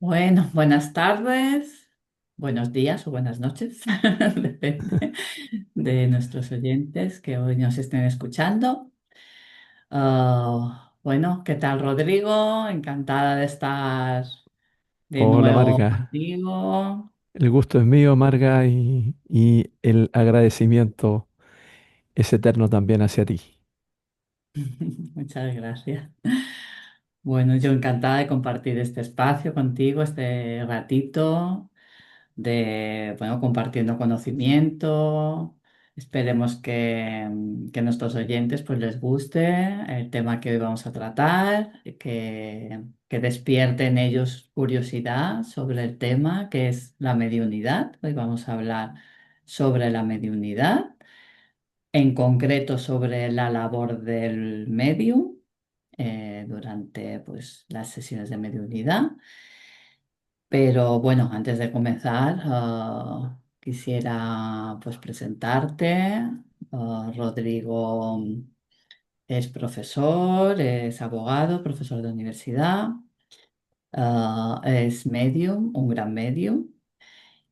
Bueno, buenas tardes, buenos días o buenas noches, depende de nuestros oyentes que hoy nos estén escuchando. Bueno, ¿qué tal, Rodrigo? Encantada de estar de Hola nuevo Marga, contigo. el gusto es mío Marga y el agradecimiento es eterno también hacia ti. Muchas gracias. Bueno, yo encantada de compartir este espacio contigo, este ratito. Bueno, compartiendo conocimiento. Esperemos que a nuestros oyentes pues, les guste el tema que hoy vamos a tratar, que despierte en ellos curiosidad sobre el tema que es la mediunidad. Hoy vamos a hablar sobre la mediunidad, en concreto sobre la labor del medium durante pues, las sesiones de mediunidad. Pero bueno, antes de comenzar, quisiera pues presentarte. Rodrigo es profesor, es abogado, profesor de universidad, es medium, un gran medium,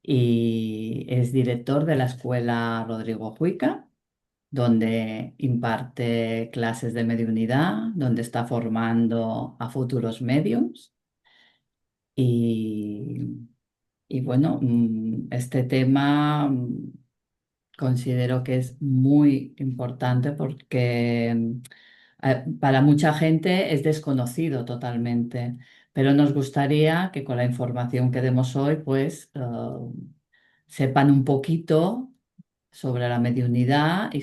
y es director de la escuela Rodrigo Juica, donde imparte clases de mediunidad, donde está formando a futuros mediums. Y Y bueno, este tema considero que es muy importante porque para mucha gente es desconocido totalmente, pero nos gustaría que con la información que demos hoy, pues sepan un poquito sobre la mediunidad y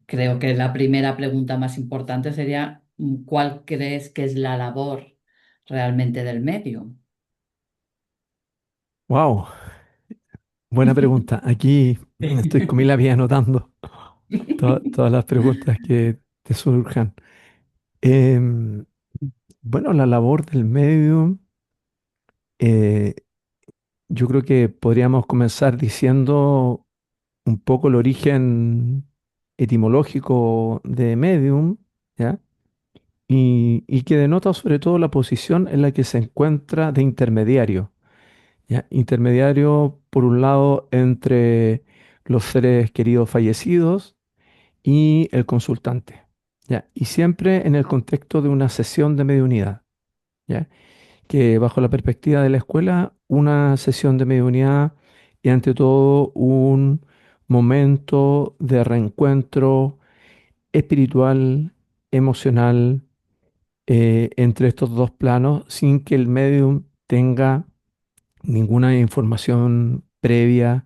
creo que la primera pregunta más importante sería, ¿cuál crees que es la labor realmente del medium? Wow, buena pregunta. Aquí estoy con mi lápiz anotando todas las preguntas que te surjan. Em, bueno, la labor del medium, eh, yo creo que podríamos comenzar diciendo un poco el origen etimológico de medium, ¿ya? Y que denota sobre todo la posición en la que se encuentra de intermediario, ¿ya? Intermediario, por un lado, entre los seres queridos fallecidos y el consultante, ¿ya? Y siempre en el contexto de una sesión de mediunidad, ¿ya? Que bajo la perspectiva de la escuela, una sesión de mediunidad y ante todo un momento de reencuentro espiritual, emocional, entre estos dos planos sin que el medium tenga ninguna información previa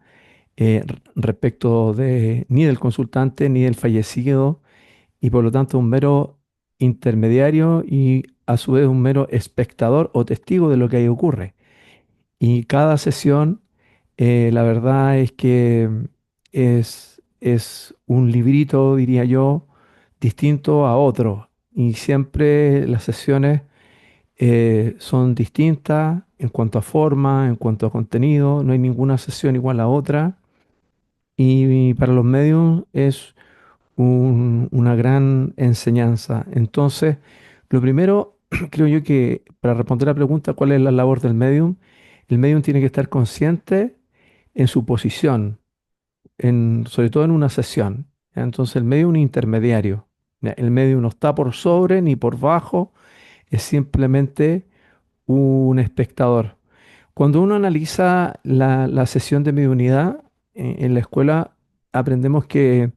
respecto de ni del consultante ni del fallecido y por lo tanto un mero intermediario y a su vez un mero espectador o testigo de lo que ahí ocurre. Y cada sesión, la verdad es que es un librito, diría yo, distinto a otro. Y siempre las sesiones son distintas en cuanto a forma, en cuanto a contenido, no hay ninguna sesión igual a otra y para los medios es una gran enseñanza. Entonces, lo primero, creo yo que para responder a la pregunta, ¿cuál es la labor del medium? El medium tiene que estar consciente en su posición, sobre todo en una sesión. ¿Ya? Entonces, el medium es un intermediario. ¿Ya? El medium no está por sobre ni por bajo, es simplemente un espectador. Cuando uno analiza la sesión de mediunidad en la escuela, aprendemos que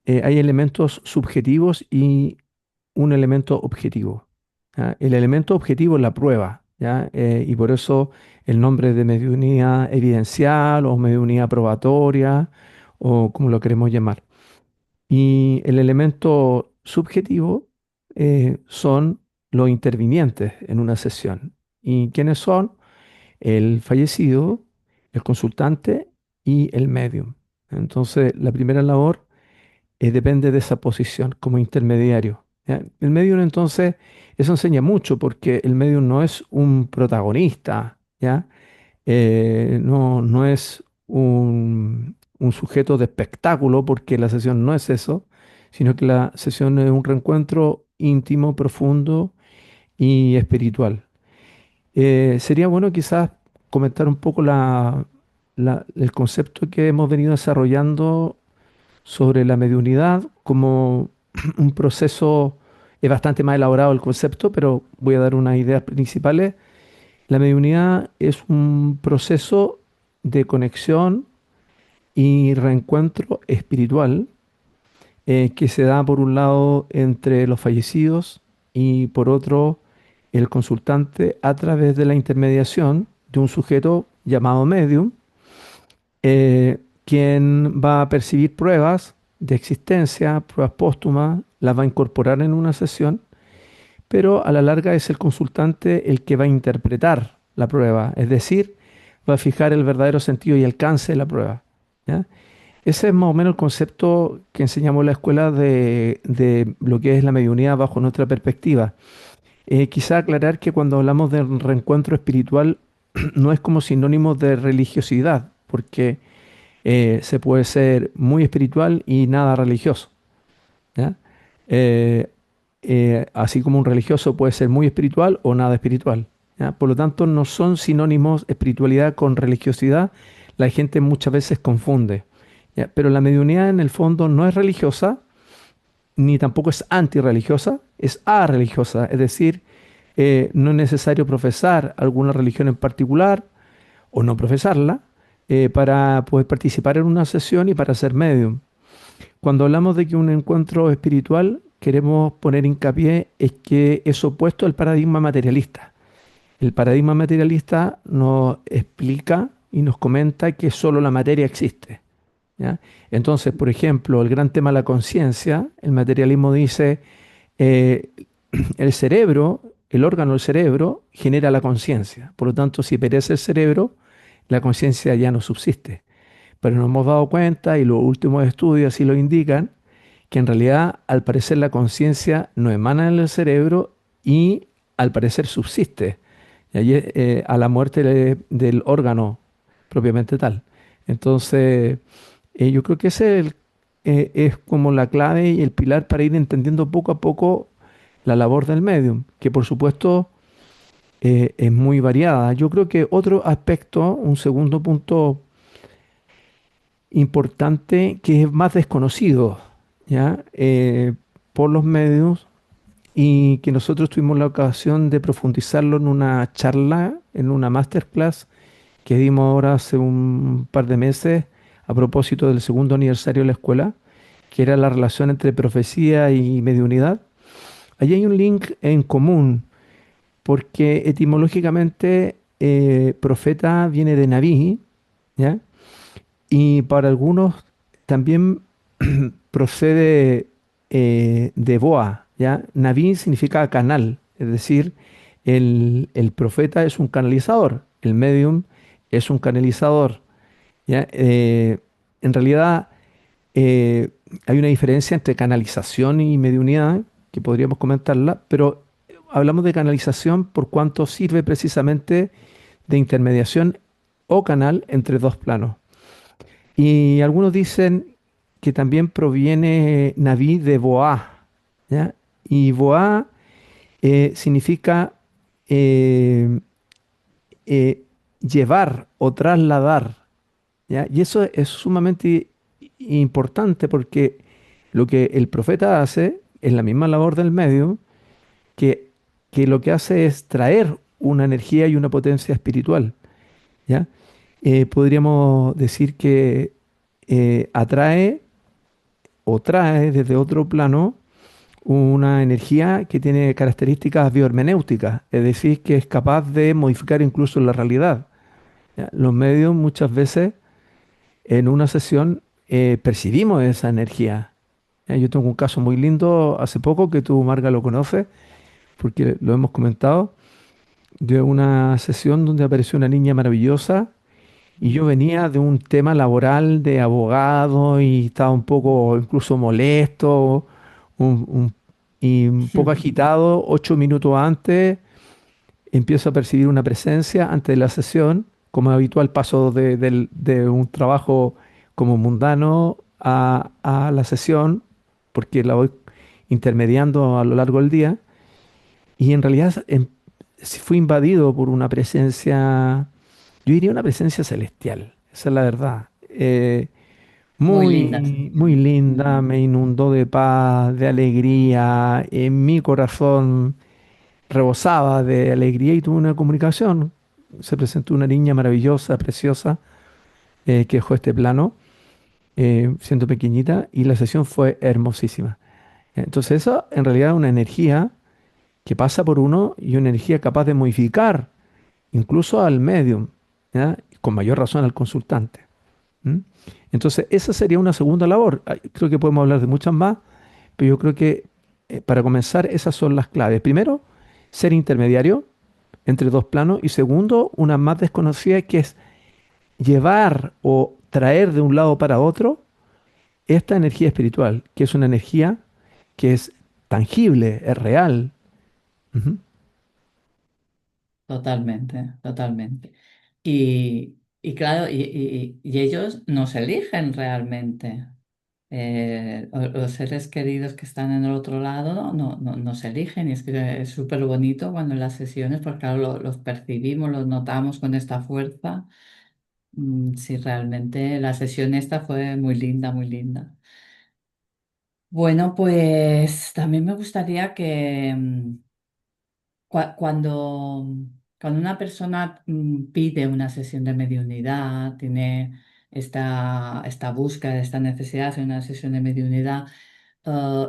hay elementos subjetivos y un elemento objetivo. ¿Ya? El elemento objetivo es la prueba, ¿ya? Y por eso el nombre de mediunidad evidencial o mediunidad probatoria o como lo queremos llamar. Y el elemento subjetivo son los intervinientes en una sesión. ¿Y quiénes son? El fallecido, el consultante y el medium. Entonces, la primera labor depende de esa posición como intermediario. ¿Ya? El medium entonces, eso enseña mucho porque el medium no es un protagonista, ¿ya? No es un sujeto de espectáculo porque la sesión no es eso, sino que la sesión es un reencuentro íntimo, profundo y espiritual. Sería bueno quizás comentar un poco el concepto que hemos venido desarrollando sobre la mediunidad como un proceso, es bastante más elaborado el concepto, pero voy a dar unas ideas principales. La mediunidad es un proceso de conexión y reencuentro espiritual que se da por un lado entre los fallecidos y por otro el consultante a través de la intermediación de un sujeto llamado medium, quien va a percibir pruebas de existencia, pruebas póstumas, las va a incorporar en una sesión, pero a la larga es el consultante el que va a interpretar la prueba, es decir, va a fijar el verdadero sentido y alcance de la prueba. ¿Ya? Ese es más o menos el concepto que enseñamos en la escuela de lo que es la mediunidad bajo nuestra perspectiva. Quizá aclarar que cuando hablamos de reencuentro espiritual no es como sinónimo de religiosidad, porque se puede ser muy espiritual y nada religioso. ¿Ya? Eh, Así como un religioso puede ser muy espiritual o nada espiritual. ¿Ya? Por lo tanto, no son sinónimos espiritualidad con religiosidad. La gente muchas veces confunde. ¿Ya? Pero la mediunidad en el fondo no es religiosa, ni tampoco es antirreligiosa, es arreligiosa. Es decir, no es necesario profesar alguna religión en particular o no profesarla para poder participar en una sesión y para ser medium. Cuando hablamos de que un encuentro espiritual, queremos poner hincapié es que es opuesto al paradigma materialista. El paradigma materialista nos explica y nos comenta que solo la materia existe. ¿Ya? Entonces, por ejemplo, el gran tema de la conciencia, el materialismo dice, eh, el cerebro, el órgano del cerebro, genera la conciencia. Por lo tanto, si perece el cerebro, la conciencia ya no subsiste. Pero nos hemos dado cuenta, y los últimos estudios así lo indican, que en realidad al parecer la conciencia no emana en el cerebro y al parecer subsiste y allí, a la muerte del órgano propiamente tal. Entonces, yo creo que es como la clave y el pilar para ir entendiendo poco a poco la labor del medium, que por supuesto es muy variada. Yo creo que otro aspecto, un segundo punto importante que es más desconocido, ¿ya? Por los medios y que nosotros tuvimos la ocasión de profundizarlo en una charla, en una masterclass que dimos ahora hace un par de meses a propósito del segundo aniversario de la escuela, que era la relación entre profecía y mediunidad. Allí hay un link en común, porque etimológicamente profeta viene de Naví, ¿ya? Y para algunos también procede de Boa, ¿ya? Naví significa canal, es decir, el profeta es un canalizador, el medium es un canalizador, ¿ya? En realidad eh, hay una diferencia entre canalización y mediunidad, que podríamos comentarla, pero hablamos de canalización por cuanto sirve precisamente de intermediación o canal entre dos planos. Y algunos dicen que también proviene Naví de Boá, ¿ya? Y Boá significa eh, eh, llevar o trasladar, ¿ya? Y eso es sumamente importante porque lo que el profeta hace es la misma labor del medio que, que lo que hace es traer una energía y una potencia espiritual, ¿ya? Podríamos decir que atrae o trae desde otro plano una energía que tiene características biohermenéuticas, es decir, que es capaz de modificar incluso la realidad. ¿Ya? Los medios muchas veces en una sesión percibimos esa energía. ¿Ya? Yo tengo un caso muy lindo hace poco que tú, Marga, lo conoces, porque lo hemos comentado, de una sesión donde apareció una niña maravillosa y yo venía de un tema laboral de abogado y estaba un poco incluso molesto un- un- y un poco agitado. 8 minutos antes empiezo a percibir una presencia antes de la sesión, como es habitual paso de un trabajo como mundano a la sesión, porque la voy intermediando a lo largo del día. Y en realidad sí fui invadido por una presencia, yo diría una presencia celestial, esa es la verdad. Muy linda Muy, muy sensación. linda, Mm. me inundó de paz, de alegría, en mi corazón rebosaba de alegría y tuve una comunicación. Se presentó una niña maravillosa, preciosa, que dejó este plano, siendo pequeñita, y la sesión fue hermosísima. Entonces, eso en realidad es una energía que pasa por uno y una energía capaz de modificar incluso al medium, ¿ya? Con mayor razón al consultante. ¿M? Entonces, esa sería una segunda labor. Creo que podemos hablar de muchas más, pero yo creo que para comenzar, esas son las claves. Primero, ser intermediario entre dos planos y segundo, una más desconocida que es llevar o traer de un lado para otro esta energía espiritual, que es una energía que es tangible, es real. Ujú. Totalmente, totalmente. Y claro, y ellos nos eligen realmente. Los seres queridos que están en el otro lado nos eligen y es que es súper bonito cuando en las sesiones, porque claro, los percibimos, los notamos con esta fuerza. Sí, realmente la sesión esta fue muy linda, muy linda. Bueno, pues también me gustaría que cuando una persona pide una sesión de mediunidad, tiene esta búsqueda, esta necesidad de una sesión de mediunidad,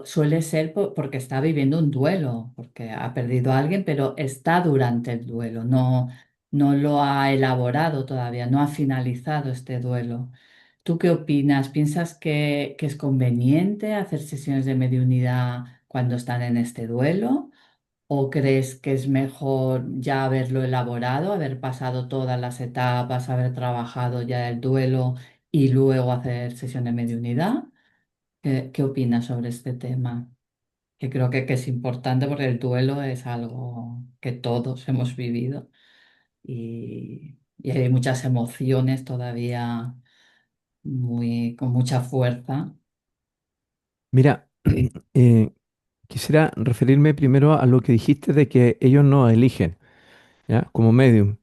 suele ser porque está viviendo un duelo, porque ha perdido a alguien, pero está durante el duelo, no lo ha elaborado todavía, no ha finalizado este duelo. ¿Tú qué opinas? ¿Piensas que es conveniente hacer sesiones de mediunidad cuando están en este duelo? ¿O crees que es mejor ya haberlo elaborado, haber pasado todas las etapas, haber trabajado ya el duelo y luego hacer sesión de mediunidad? ¿Qué opinas sobre este tema? Que creo que es importante porque el duelo es algo que todos hemos vivido y hay muchas emociones todavía con mucha fuerza. Mira, eh, quisiera referirme primero a lo que dijiste de que ellos no eligen, ¿ya? Como medium.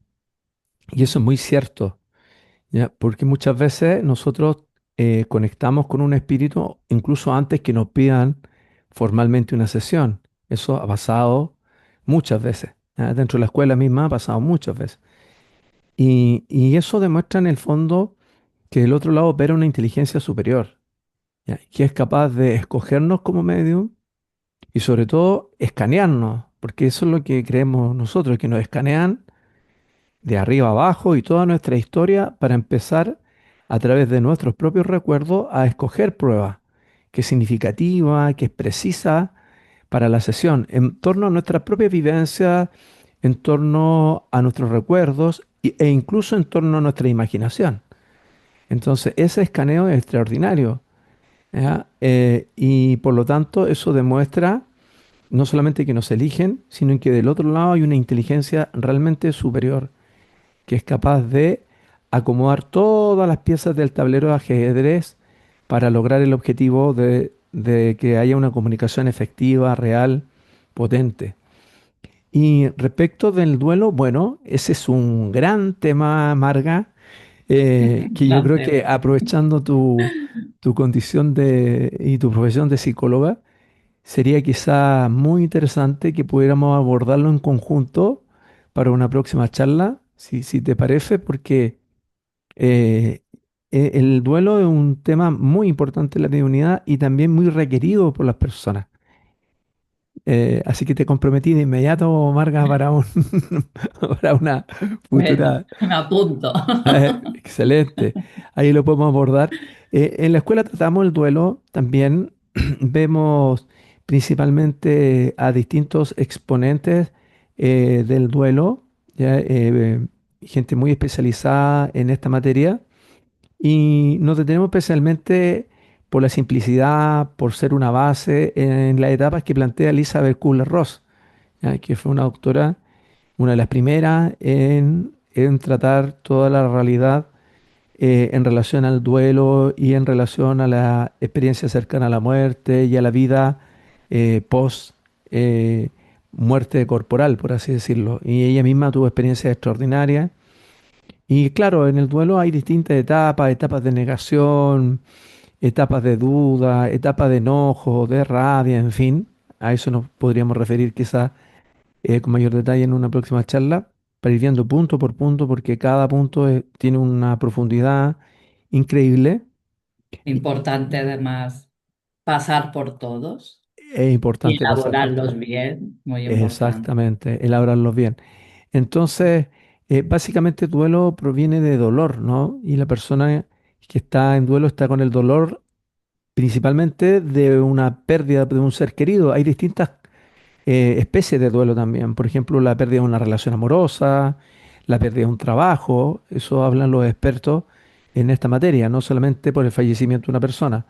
Y eso es muy cierto, ¿ya? Porque muchas veces nosotros conectamos con un espíritu incluso antes que nos pidan formalmente una sesión. Eso ha pasado muchas veces, ¿ya? Dentro de la escuela misma ha pasado muchas veces. Y eso demuestra en el fondo que del otro lado opera una inteligencia superior, ¿ya? Que es capaz de escogernos como medium y sobre todo escanearnos, porque eso es lo que creemos nosotros, que nos escanean de arriba abajo y toda nuestra historia para empezar a través de nuestros propios recuerdos a escoger pruebas que es significativa, que es precisa para la sesión, en torno a nuestras propias vivencias, en torno a nuestros recuerdos e incluso en torno a nuestra imaginación. Entonces, ese escaneo es extraordinario, ¿ya? Y por lo tanto, eso demuestra no solamente que nos eligen, sino que del otro lado hay una inteligencia realmente superior que es capaz de acomodar todas las piezas del tablero de ajedrez para lograr el objetivo de que haya una comunicación efectiva, real, potente. Y respecto del duelo, bueno, ese es un gran tema, Marga, que yo Gran creo que tema. aprovechando tu condición y tu profesión de psicóloga, sería quizá muy interesante que pudiéramos abordarlo en conjunto para una próxima charla, si te parece, porque eh, el duelo es un tema muy importante en la comunidad y también muy requerido por las personas. Así que te comprometí de inmediato, Marga, para para una Bueno, futura. me apunto. Excelente. Ahí lo podemos abordar. En la escuela tratamos el duelo también. Vemos principalmente a distintos exponentes del duelo, ya, gente muy especializada en esta materia. Y nos detenemos especialmente por la simplicidad, por ser una base en las etapas que plantea Elizabeth Kubler-Ross, ya, que fue una doctora, una de las primeras en tratar toda la realidad en relación al duelo y en relación a la experiencia cercana a la muerte y a la vida post, eh, muerte corporal, por así decirlo. Y ella misma tuvo experiencias extraordinarias. Y claro, en el duelo hay distintas etapas, etapas de negación, etapas de duda, etapas de enojo, de rabia, en fin. A eso nos podríamos referir quizás con mayor detalle en una próxima charla, para ir viendo punto por punto, porque cada punto tiene una profundidad increíble. Y Importante además pasar por todos es y importante pasar por todo. elaborarlos bien, muy importante. Exactamente, elaborarlos bien. Entonces, básicamente duelo proviene de dolor, ¿no? Y la persona que está en duelo está con el dolor principalmente de una pérdida de un ser querido. Hay distintas especies de duelo también. Por ejemplo, la pérdida de una relación amorosa, la pérdida de un trabajo. Eso hablan los expertos en esta materia, no solamente por el fallecimiento de una persona.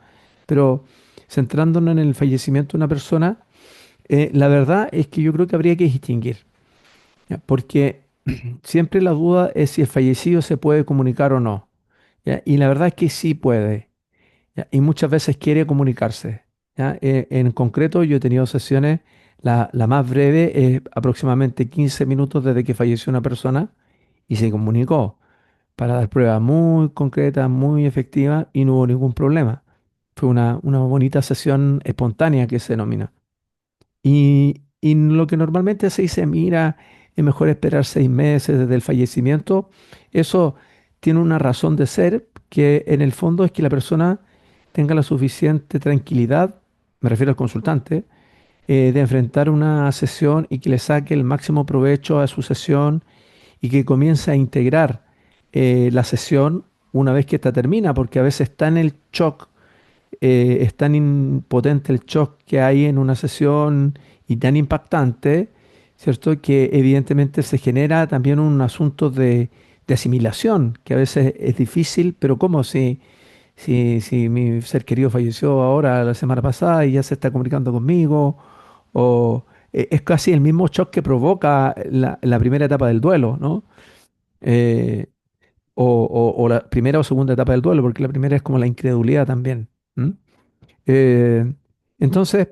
Pero centrándonos en el fallecimiento de una persona, la verdad es que yo creo que habría que distinguir, ¿ya? Porque siempre la duda es si el fallecido se puede comunicar o no, ¿ya? Y la verdad es que sí puede, ¿ya? Y muchas veces quiere comunicarse, ¿ya? En concreto, yo he tenido sesiones, la más breve es aproximadamente 15 minutos desde que falleció una persona y se comunicó para dar pruebas muy concretas, muy efectivas y no hubo ningún problema. Fue una bonita sesión espontánea que se denomina. Y lo que normalmente se dice, mira, es mejor esperar 6 meses desde el fallecimiento, eso tiene una razón de ser, que en el fondo es que la persona tenga la suficiente tranquilidad, me refiero al consultante, de enfrentar una sesión y que le saque el máximo provecho a su sesión y que comience a integrar la sesión una vez que esta termina, porque a veces está en el shock, es tan impotente el shock que hay en una sesión y tan impactante, ¿cierto? Que evidentemente se genera también un asunto de asimilación, que a veces es difícil, pero ¿cómo si mi ser querido falleció ahora la semana pasada y ya se está comunicando conmigo? O es casi el mismo shock que provoca la primera etapa del duelo, ¿no? Eh, o la primera o segunda etapa del duelo, porque la primera es como la incredulidad también. ¿M? Eh, entonces,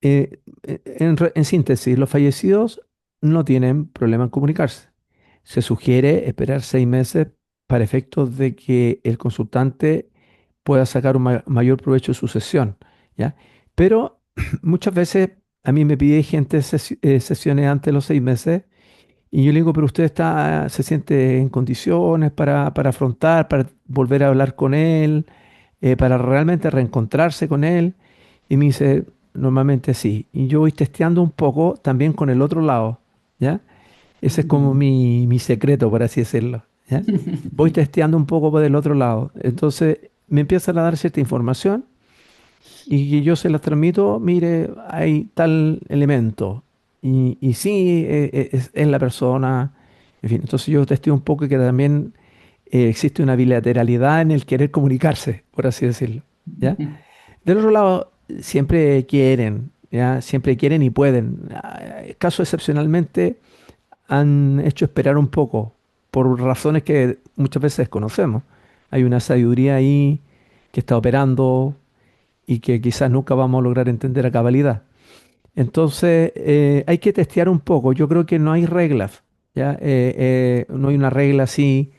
en síntesis, los fallecidos no tienen problema en comunicarse. Se sugiere esperar 6 meses para efectos de que el consultante pueda sacar un mayor provecho de su sesión, ¿ya? Pero muchas veces a mí me pide gente sesiones antes de los 6 meses y yo le digo, pero usted se siente en condiciones para afrontar, para volver a hablar con él, para realmente reencontrarse con él. Y me dice, normalmente sí. Y yo voy testeando un poco también con el otro lado, ¿ya? Ese es como Ujú. mi secreto, por así decirlo, ¿ya? Voy testeando un poco por el otro lado. Entonces me empiezan a dar cierta información y yo se las transmito, mire, hay tal elemento. Y sí, es la persona. En fin, entonces yo testeo un poco que también existe una bilateralidad en el querer comunicarse, por así decirlo, ¿ya? Del otro lado, siempre quieren, ¿ya? Siempre quieren y pueden. Caso excepcionalmente han hecho esperar un poco por razones que muchas veces desconocemos. Hay una sabiduría ahí que está operando y que quizás nunca vamos a lograr entender a cabalidad. Entonces, hay que testear un poco. Yo creo que no hay reglas, ¿ya? No hay una regla así,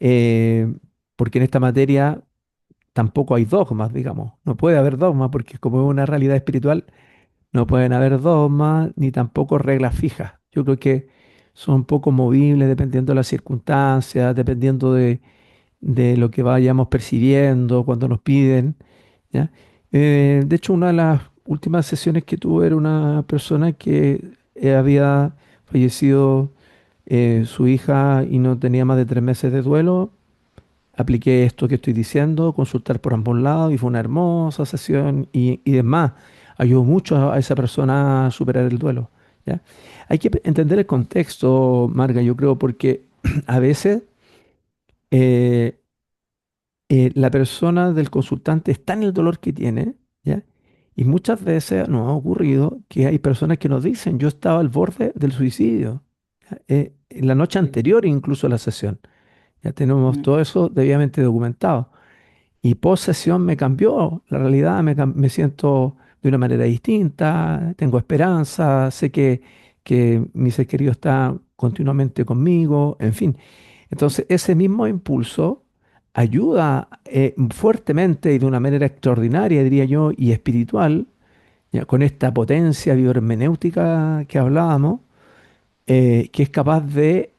eh, porque en esta materia tampoco hay dogmas, digamos. No puede haber dogmas porque como es una realidad espiritual, no pueden haber dogmas ni tampoco reglas fijas. Yo creo que son un poco movibles dependiendo de las circunstancias, dependiendo de lo que vayamos percibiendo cuando nos piden, ¿ya? De hecho, una de las últimas sesiones que tuve era una persona que había fallecido su hija y no tenía más de 3 meses de duelo. Apliqué esto que estoy diciendo, consultar por ambos lados y fue una hermosa sesión y demás. Ayudó mucho a esa persona a superar el duelo, ¿ya? Hay que entender el contexto, Marga, yo creo, porque a veces eh, la persona del consultante está en el dolor que tiene, ¿ya? Y muchas veces nos ha ocurrido que hay personas que nos dicen, yo estaba al borde del suicidio, ¿ya? En la noche anterior incluso a la sesión. Ya tenemos todo eso debidamente documentado. Y post sesión me cambió la realidad, me siento de una manera distinta, tengo esperanza, sé que que mi ser querido está continuamente conmigo, en fin. Entonces, ese mismo impulso ayuda fuertemente y de una manera extraordinaria, diría yo, y espiritual, ya, con esta potencia biohermenéutica que hablábamos, que es capaz de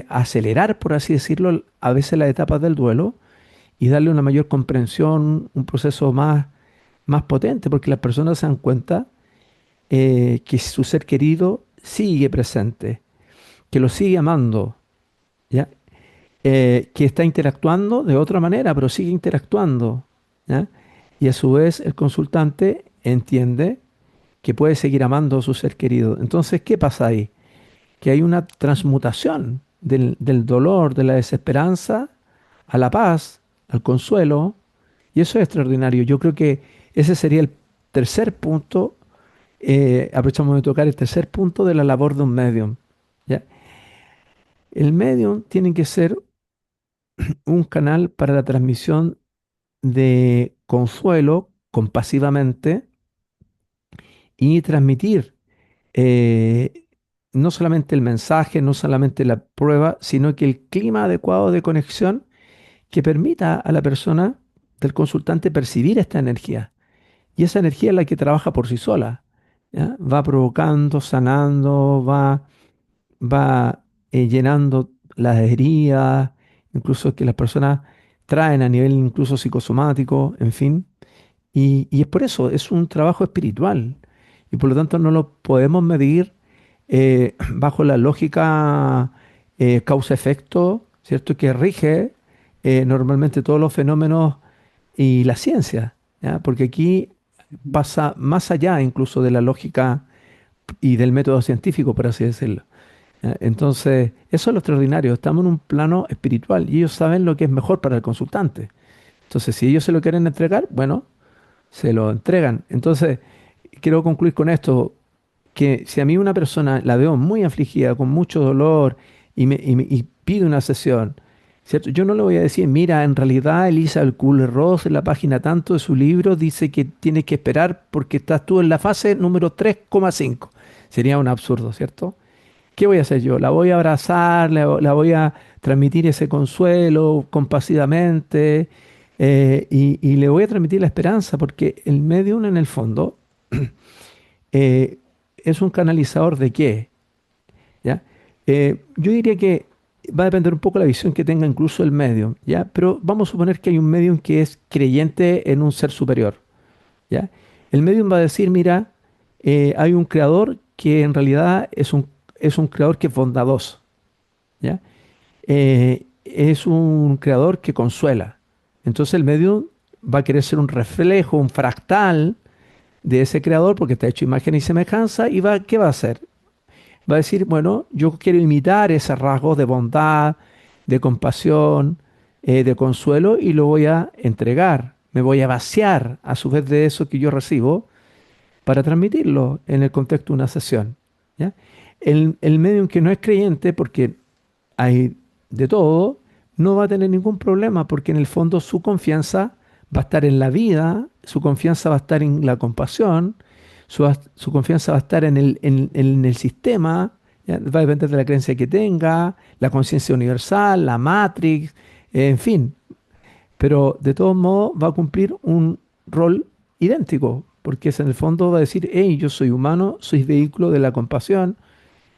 acelerar, por así decirlo, a veces las etapas del duelo y darle una mayor comprensión, un proceso más potente, porque las personas se dan cuenta que su ser querido sigue presente, que lo sigue amando, ¿ya? Que está interactuando de otra manera, pero sigue interactuando, ¿ya? Y a su vez el consultante entiende que puede seguir amando a su ser querido. Entonces, ¿qué pasa ahí? Que hay una transmutación del dolor, de la desesperanza, a la paz, al consuelo, y eso es extraordinario. Yo creo que ese sería el tercer punto, aprovechamos de tocar el tercer punto de la labor de un medium, ¿ya? El medium tiene que ser un canal para la transmisión de consuelo compasivamente y transmitir eh, no solamente el mensaje, no solamente la prueba, sino que el clima adecuado de conexión que permita a la persona del consultante percibir esta energía. Y esa energía es la que trabaja por sí sola, ¿ya? Va provocando, sanando, va llenando las heridas, incluso que las personas traen a nivel incluso psicosomático, en fin. Y es por eso, es un trabajo espiritual. Y por lo tanto no lo podemos medir bajo la lógica causa-efecto, ¿cierto? Que rige normalmente todos los fenómenos y la ciencia, ¿ya? Porque aquí pasa más allá incluso de la lógica y del método científico, por así decirlo. ¿Ya? Entonces, eso es lo extraordinario. Estamos en un plano espiritual y ellos saben lo que es mejor para el consultante. Entonces, si ellos se lo quieren entregar, bueno, se lo entregan. Entonces, quiero concluir con esto, que si a mí una persona la veo muy afligida, con mucho dolor, y pide una sesión, ¿cierto? Yo no le voy a decir, mira, en realidad Elisa Kubler-Ross en la página tanto de su libro dice que tienes que esperar porque estás tú en la fase número 3,5. Sería un absurdo, ¿cierto? ¿Qué voy a hacer yo? La voy a abrazar, la voy a transmitir ese consuelo compasivamente y le voy a transmitir la esperanza porque el medium en el fondo eh, es un canalizador de qué, ¿ya? Yo diría que va a depender un poco de la visión que tenga incluso el medium, ¿ya? Pero vamos a suponer que hay un medium que es creyente en un ser superior, ¿ya? El medium va a decir, mira, hay un creador que en realidad es un creador que es bondadoso, ¿ya? Es un creador que consuela. Entonces el medium va a querer ser un reflejo, un fractal de ese creador porque está hecho imagen y semejanza y ¿qué va a hacer? Va a decir, bueno, yo quiero imitar ese rasgo de bondad, de compasión, de consuelo y lo voy a entregar. Me voy a vaciar a su vez de eso que yo recibo para transmitirlo en el contexto de una sesión, ¿ya? El medium que no es creyente, porque hay de todo, no va a tener ningún problema porque en el fondo su confianza va a estar en la vida, su confianza va a estar en la compasión, su confianza va a estar en el sistema, ¿ya? Va a depender de la creencia que tenga, la conciencia universal, la Matrix, en fin, pero de todos modos va a cumplir un rol idéntico, porque es en el fondo va a decir, hey, yo soy humano, soy vehículo de la compasión,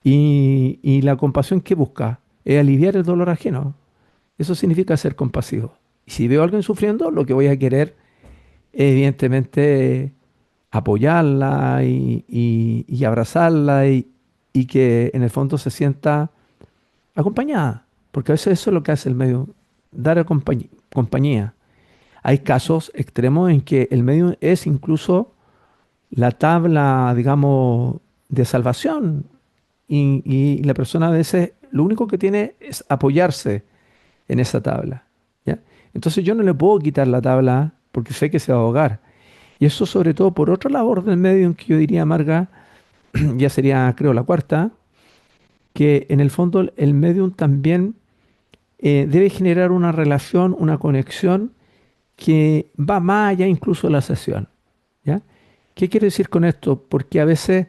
y la compasión que busca es aliviar el dolor ajeno. Eso significa ser compasivo. Y si veo a alguien sufriendo, lo que voy a querer es evidentemente apoyarla y abrazarla y que en el fondo se sienta acompañada. Porque a veces eso es lo que hace el medio, dar compañía. Hay casos extremos en que el medio es incluso la tabla, digamos, de salvación y la persona a veces lo único que tiene es apoyarse en esa tabla, ¿ya? Entonces yo no le puedo quitar la tabla porque sé que se va a ahogar. Y eso sobre todo por otra labor del medium que yo diría, Marga, ya sería creo la cuarta, que en el fondo el medium también debe generar una relación, una conexión que va más allá incluso de la sesión, ¿ya? ¿Qué quiero decir con esto? Porque a veces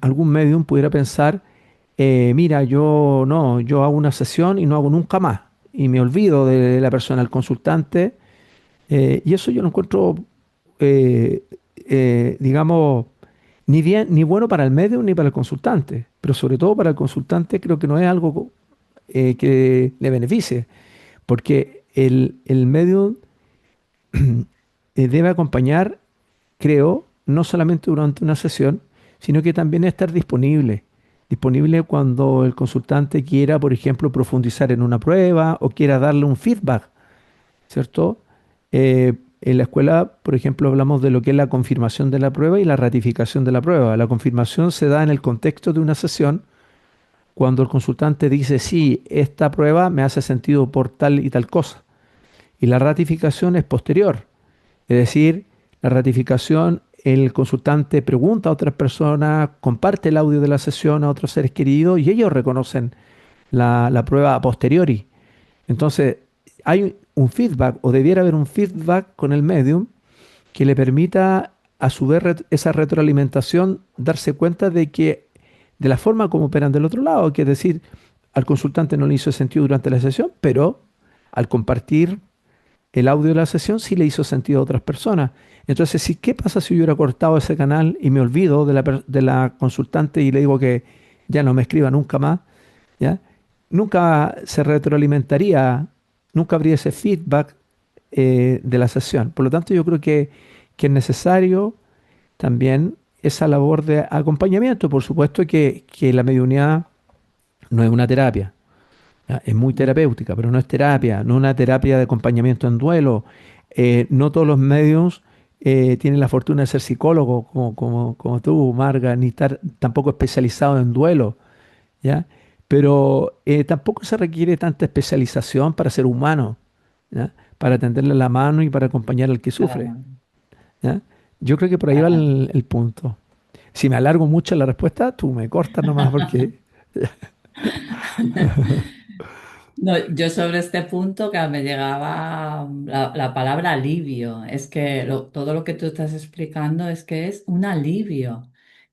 algún medium pudiera pensar, mira, yo no, yo hago una sesión y no hago nunca más, y me olvido de la persona, el consultante, y eso yo lo encuentro, eh, digamos, ni bien, ni bueno para el medium ni para el consultante, pero sobre todo para el consultante creo que no es algo que le beneficie, porque el medium debe acompañar, creo, no solamente durante una sesión, sino que también estar disponible. Disponible cuando el consultante quiera, por ejemplo, profundizar en una prueba o quiera darle un feedback, ¿cierto? En la escuela, por ejemplo, hablamos de lo que es la confirmación de la prueba y la ratificación de la prueba. La confirmación se da en el contexto de una sesión cuando el consultante dice, sí, esta prueba me hace sentido por tal y tal cosa. Y la ratificación es posterior. Es decir, la ratificación, el consultante pregunta a otras personas, comparte el audio de la sesión a otros seres queridos y ellos reconocen la prueba a posteriori. Entonces, hay un feedback o debiera haber un feedback con el medium que le permita a su vez esa retroalimentación darse cuenta de que de la forma como operan del otro lado, que es decir, al consultante no le hizo sentido durante la sesión, pero al compartir el audio de la sesión sí le hizo sentido a otras personas. Entonces, sí, ¿qué pasa si yo hubiera cortado ese canal y me olvido de la consultante y le digo que ya no me escriba nunca más? ¿Ya? Nunca se retroalimentaría, nunca habría ese feedback de la sesión. Por lo tanto, yo creo que es necesario también esa labor de acompañamiento. Por supuesto que la mediunidad no es una terapia. ¿Ya? Es muy terapéutica, pero no es terapia, no una terapia de acompañamiento en duelo. No todos los medios tienen la fortuna de ser psicólogos como tú, Marga, ni estar tampoco especializado en duelo, ¿ya? Pero tampoco se requiere tanta especialización para ser humano, ¿ya? Para tenderle la mano y para acompañar al que sufre, Para- ¿ya? Yo creo que por ahí va para- el punto. Si me alargo mucho en la respuesta, tú me cortas nomás porque... No, yo sobre este punto que me llegaba la palabra alivio. Es que todo lo que tú estás explicando es que es un alivio,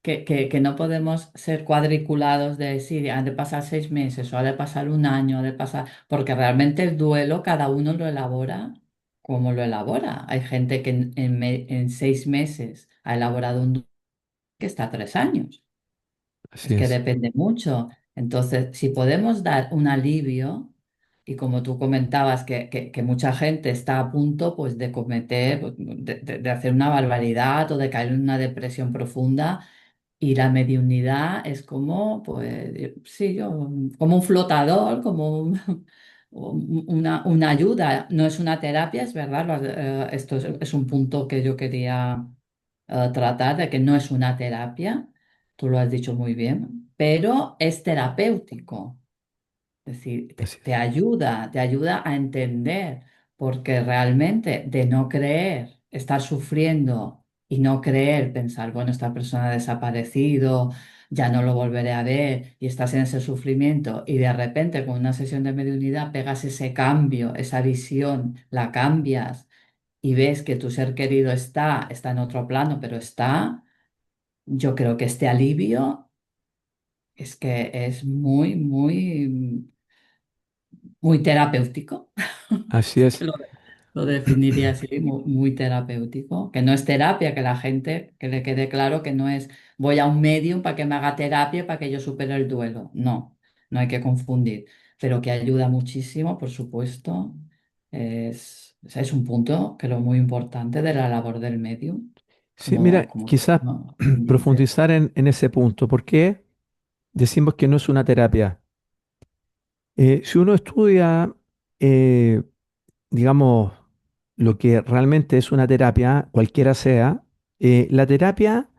que no podemos ser cuadriculados de decir, han de pasar 6 meses o ha de pasar un año, ha de pasar, porque realmente el duelo cada uno lo elabora como lo elabora. Hay gente que en 6 meses ha elaborado un duelo que está 3 años. Es Así que es, depende mucho. Entonces, si podemos dar un alivio, y como tú comentabas que mucha gente está a punto pues, de cometer, pues, de hacer una barbaridad o de caer en una depresión profunda, y la mediunidad es como, pues, sí, como un flotador, como una ayuda. No es una terapia, es verdad. Esto es un punto que yo quería tratar, de que no es una terapia, tú lo has dicho muy bien, pero es terapéutico. Es decir, así es. te ayuda a entender, porque realmente de no creer, estar sufriendo y no creer, pensar, bueno, esta persona ha desaparecido, ya no lo volveré a ver, y estás en ese sufrimiento, y de repente con una sesión de mediunidad pegas ese cambio, esa visión, la cambias y ves que tu ser querido está en otro plano, pero está, yo creo que este alivio es que es muy, muy muy terapéutico. Así Es que es. lo definiría así, muy, muy terapéutico. Que no es terapia, que la gente, que le quede claro que no es voy a un medium para que me haga terapia para que yo supere el duelo. No, no hay que confundir. Pero que ayuda muchísimo, por supuesto. Es un punto, creo, muy importante de la labor del medium, Sí, mira, como tú quizás ¿no? dices. profundizar en ese punto. ¿Por qué decimos que no es una terapia? Si uno estudia, eh, digamos, lo que realmente es una terapia, cualquiera sea, la terapia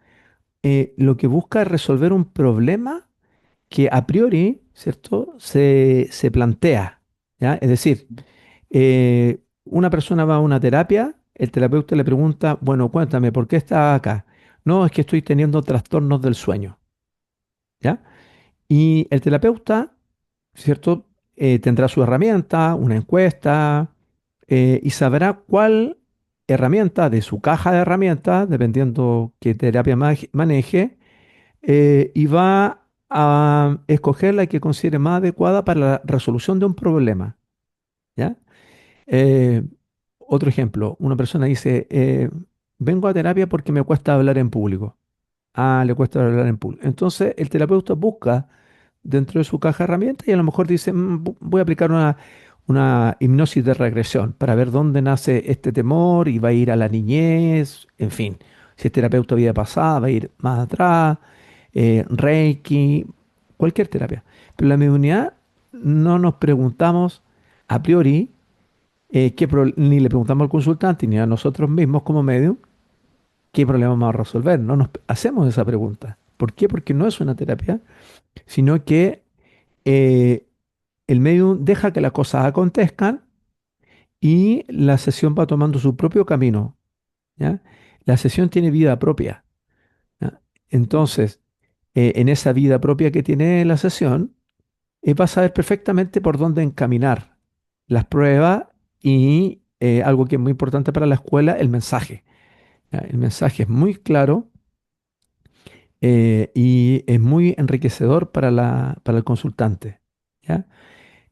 lo que busca es resolver un problema que a priori, ¿cierto?, se plantea, ¿ya? Es decir, una persona va a una terapia, el terapeuta le pregunta, bueno, cuéntame, ¿por qué estás acá? No, es que estoy teniendo trastornos del sueño, ¿ya? Y el terapeuta, ¿cierto? Tendrá su herramienta, una encuesta, y sabrá cuál herramienta de su caja de herramientas, dependiendo qué terapia maneje, y va a escoger la que considere más adecuada para la resolución de un problema. ¿Ya? Eh, Otro ejemplo, una persona dice, vengo a terapia porque me cuesta hablar en público. Ah, le cuesta hablar en público. Entonces el terapeuta busca dentro de su caja de herramientas y a lo mejor dice, voy a aplicar una hipnosis de regresión para ver dónde nace este temor y va a ir a la niñez, en fin. Si es terapeuta vida pasada, va a ir más atrás, Reiki, cualquier terapia. Pero en la mediunidad no nos preguntamos a priori, ni le preguntamos al consultante ni a nosotros mismos como medium qué problema vamos a resolver. No nos hacemos esa pregunta. ¿Por qué? Porque no es una terapia, sino que eh, el medium deja que las cosas acontezcan y la sesión va tomando su propio camino, ¿ya? La sesión tiene vida propia, ¿ya? Entonces, en esa vida propia que tiene la sesión, va a saber perfectamente por dónde encaminar las pruebas y algo que es muy importante para la escuela, el mensaje, ¿ya? El mensaje es muy claro y es muy enriquecedor para para el consultante, ¿ya?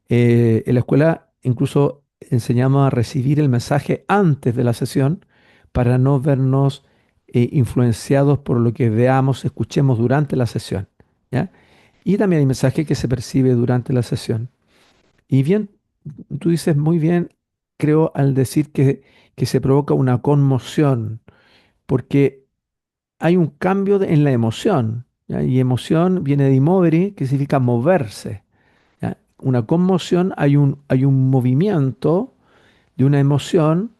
En la escuela incluso enseñamos a recibir el mensaje antes de la sesión para no vernos influenciados por lo que veamos, escuchemos durante la sesión, ¿ya? Y también hay mensaje que se percibe durante la sesión. Y bien, tú dices muy bien, creo, al decir que se provoca una conmoción, porque hay un cambio en la emoción, ¿ya? Y emoción viene de imovere, que significa moverse, ¿ya? Una conmoción, hay un movimiento de una emoción,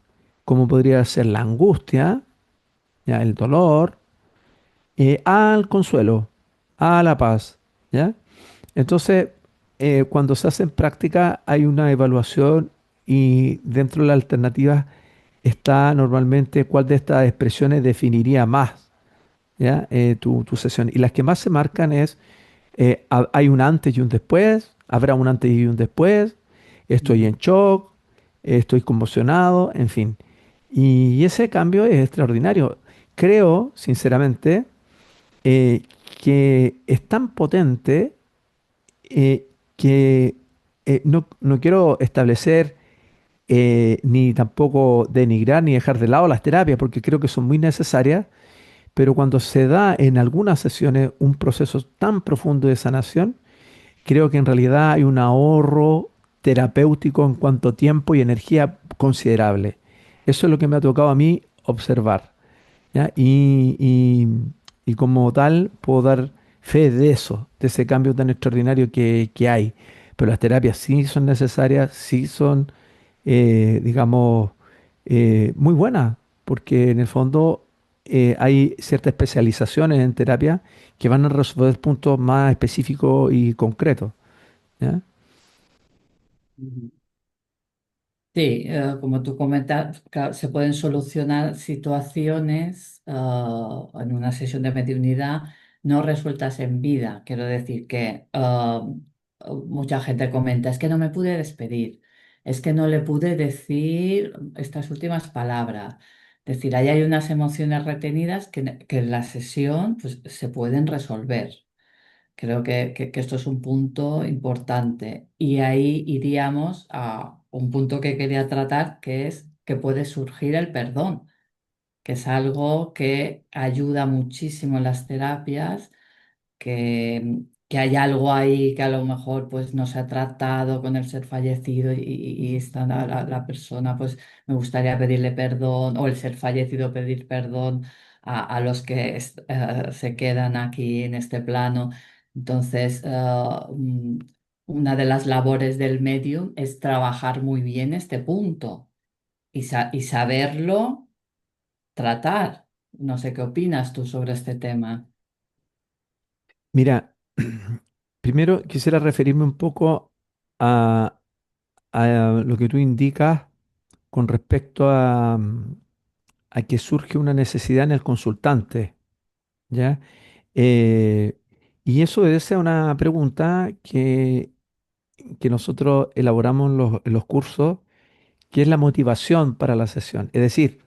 como podría ser la angustia, ¿ya? El dolor, al consuelo, a la paz, ¿ya? Entonces, cuando se hace en práctica, hay una evaluación y dentro de la alternativa está normalmente cuál de estas expresiones definiría más, ¿ya? Tu sesión. Y las que más se marcan es, hay un antes y un después, habrá un antes y un después, estoy Ujú. en shock, estoy conmocionado, en fin. Y ese cambio es extraordinario. Creo, sinceramente, eh, que es tan potente eh, que no quiero establecer ni tampoco denigrar ni dejar de lado las terapias, porque creo que son muy necesarias, pero cuando se da en algunas sesiones un proceso tan profundo de sanación, creo que en realidad hay un ahorro terapéutico en cuanto a tiempo y energía considerable. Eso es lo que me ha tocado a mí observar, ¿ya? Y como tal puedo dar fe de eso, de ese cambio tan extraordinario que hay. Pero las terapias sí son necesarias, sí son, digamos, muy buenas, porque en el fondo hay ciertas especializaciones en terapia que van a resolver puntos más específicos y concretos, ¿ya? Ujú. Sí, como tú comentas, claro, se pueden solucionar situaciones en una sesión de mediunidad no resueltas en vida. Quiero decir que mucha gente comenta, es que no me pude despedir, es que no le pude decir estas últimas palabras. Es decir, ahí hay unas emociones retenidas que en la sesión pues, se pueden resolver. Creo que esto es un punto importante y ahí iríamos a un punto que quería tratar, que es que puede surgir el perdón, que es algo que ayuda muchísimo en las terapias que hay algo ahí que a lo mejor pues no se ha tratado con el ser fallecido y está la persona, pues me gustaría pedirle perdón o el ser fallecido pedir perdón a los que se quedan aquí en este plano. Entonces, una de las labores del medium es trabajar muy bien este punto y saberlo tratar. No sé qué opinas tú sobre este tema. Mira, primero quisiera referirme un poco a, a lo que tú indicas con respecto a que surge una necesidad en el consultante, ¿ya? Eh, y eso obedece a una pregunta que nosotros elaboramos en los cursos, que es la motivación para la sesión. Es decir,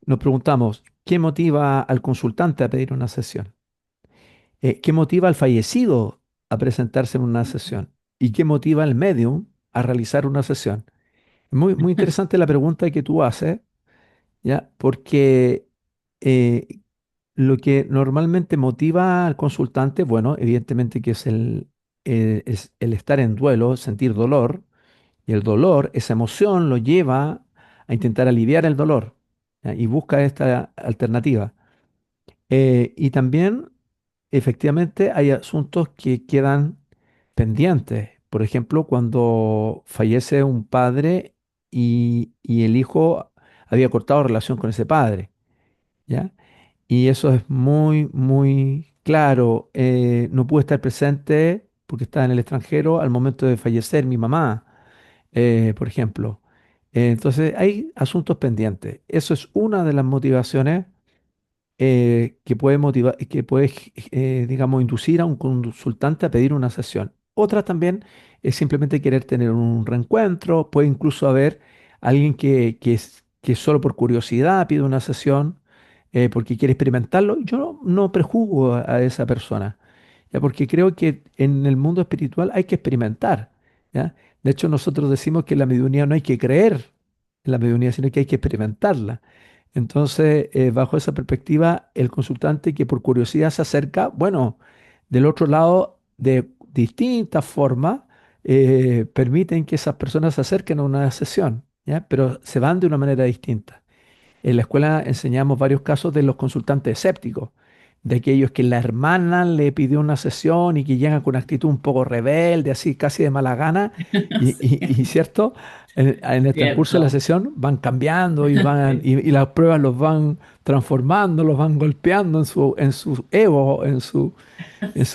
nos preguntamos, ¿qué motiva al consultante a pedir una sesión? ¿Qué motiva al fallecido a presentarse en una sesión? ¿Y qué motiva al medium a realizar una sesión? Muy, muy interesante la pregunta que tú haces, ¿ya? Porque eh, lo que normalmente motiva al consultante, bueno, evidentemente que es el estar en duelo, sentir dolor, y el dolor, esa emoción lo lleva a intentar aliviar el dolor, ¿ya? Y busca esta alternativa. Y también, efectivamente, hay asuntos que quedan pendientes. Por ejemplo, cuando fallece un padre y el hijo había cortado relación con ese padre, ¿ya? Y eso es muy, muy claro. No pude estar presente porque estaba en el extranjero al momento de fallecer mi mamá, por ejemplo. Entonces, hay asuntos pendientes. Eso es una de las motivaciones que puede motivar, que puede, digamos, inducir a un consultante a pedir una sesión. Otra también es simplemente querer tener un reencuentro. Puede incluso haber alguien que solo por curiosidad pide una sesión porque quiere experimentarlo. Yo no prejuzgo a esa persona, ¿ya? Porque creo que en el mundo espiritual hay que experimentar, ¿ya? De hecho, nosotros decimos que en la mediunidad no hay que creer en la mediunidad, sino que hay que experimentarla. Entonces, bajo esa perspectiva, el consultante que por curiosidad se acerca, bueno, del otro lado, de distintas formas, permiten que esas personas se acerquen a una sesión, ¿ya? Pero se van de una manera distinta. En la escuela enseñamos varios casos de los consultantes escépticos, de aquellos que la hermana le pidió una sesión y que llegan con una actitud un poco rebelde, así casi de mala gana, y, Sí, ¿cierto? En el transcurso de la cierto. sesión van cambiando y las pruebas los van transformando, los van golpeando en su ego, en sus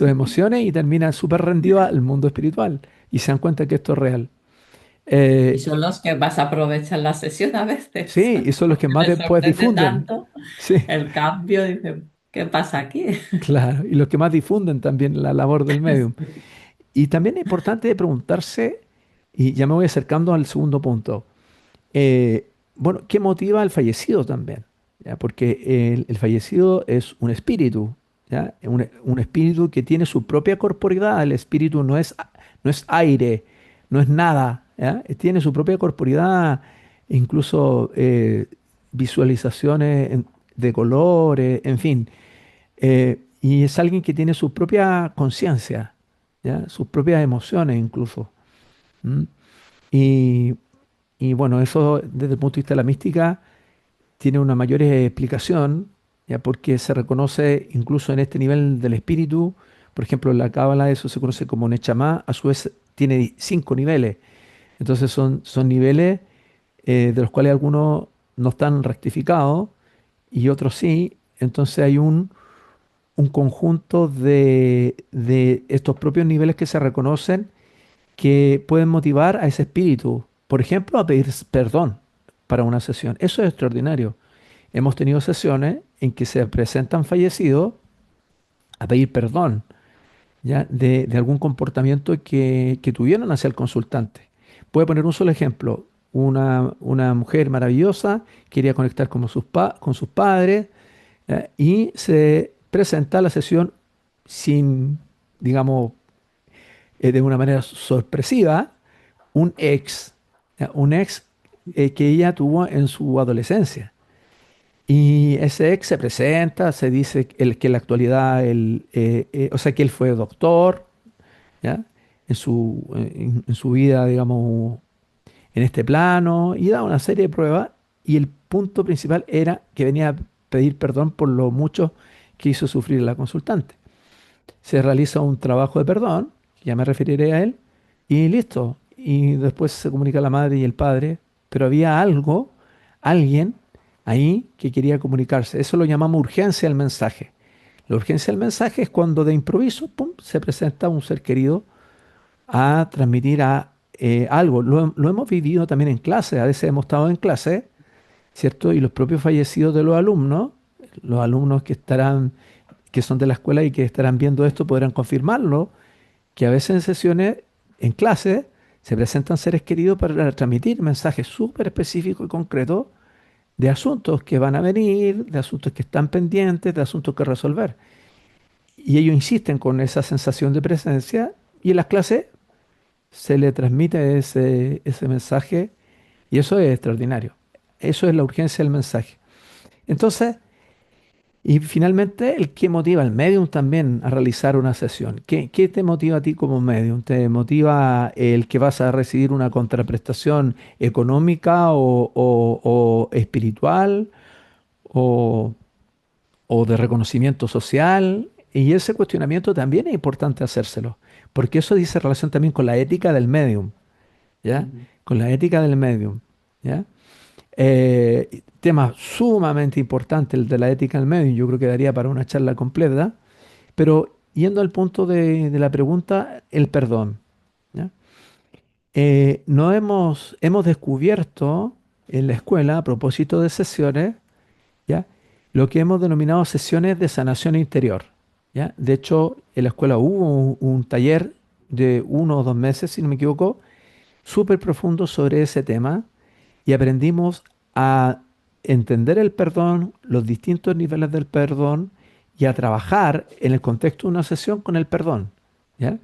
emociones y terminan súper rendidos al mundo espiritual y se dan cuenta que esto es real. Y Eh, son los que más aprovechan la sesión a veces, sí, y son los que porque más les después sorprende difunden. tanto Sí. el cambio. Dicen, ¿qué pasa aquí? Claro, y los que más difunden también la labor del medium. Y también es importante preguntarse, y ya me voy acercando al segundo punto, bueno, ¿qué motiva al fallecido también? ¿Ya? Porque el fallecido es un espíritu, ¿ya? Un espíritu que tiene su propia corporidad. El espíritu no es aire, no es nada, ¿ya? Tiene su propia corporidad, incluso visualizaciones de colores, en fin. Y es alguien que tiene su propia conciencia, ¿ya? Sus propias emociones incluso. ¿M? Y, y bueno, eso desde el punto de vista de la mística tiene una mayor explicación, ¿ya? Porque se reconoce incluso en este nivel del espíritu, por ejemplo, en la Cábala eso se conoce como Nechama, a su vez tiene 5 niveles. Entonces son niveles de los cuales algunos no están rectificados y otros sí. Entonces hay un conjunto de estos propios niveles que se reconocen que pueden motivar a ese espíritu, por ejemplo, a pedir perdón para una sesión. Eso es extraordinario. Hemos tenido sesiones en que se presentan fallecidos a pedir perdón, ¿ya? De algún comportamiento que tuvieron hacia el consultante. Voy a poner un solo ejemplo. Una mujer maravillosa quería conectar con sus padres, y se presenta a la sesión sin, digamos, de una manera sorpresiva, un ex, ¿ya? Un ex que ella tuvo en su adolescencia. Y ese ex se presenta, se dice que en la actualidad, o sea, que él fue doctor, ¿ya? En su vida, digamos, en este plano, y da una serie de pruebas. Y el punto principal era que venía a pedir perdón por lo mucho que hizo sufrir la consultante. Se realiza un trabajo de perdón, ya me referiré a él, y listo. Y después se comunica la madre y el padre, pero había algo, alguien ahí que quería comunicarse. Eso lo llamamos urgencia del mensaje. La urgencia del mensaje es cuando de improviso, pum, se presenta un ser querido a transmitir algo. Lo hemos vivido también en clase, a veces hemos estado en clase, ¿cierto? Y los propios fallecidos de los alumnos que son de la escuela y que estarán viendo esto podrán confirmarlo, que a veces en sesiones, en clase, se presentan seres queridos para transmitir mensajes súper específicos y concretos de asuntos que van a venir, de asuntos que están pendientes, de asuntos que resolver. y ellos insisten con esa sensación de presencia y en las clases se le transmite ese mensaje y eso es extraordinario. Eso es la urgencia del mensaje. Entonces, y finalmente, el que motiva al medium también a realizar una sesión. ¿Qué te motiva a ti como medium? ¿Te motiva el que vas a recibir una contraprestación económica o espiritual o, o de reconocimiento social? Y ese cuestionamiento también es importante hacérselo, porque eso dice relación también con la ética del medium, ¿ya? Ujú. Con la ética del medium, ¿ya? Tema sumamente importante el de la ética del medium, yo creo que daría para una charla completa, pero yendo al punto de la pregunta, el perdón, ¿ya? No hemos descubierto en la escuela, a propósito de sesiones, ¿ya? Lo que hemos denominado sesiones de sanación interior, ¿ya? De hecho, en la escuela hubo un taller de 1 o 2 meses, si no me equivoco, súper profundo sobre ese tema y aprendimos a entender el perdón, los distintos niveles del perdón y a trabajar en el contexto de una sesión con el perdón, ¿ya?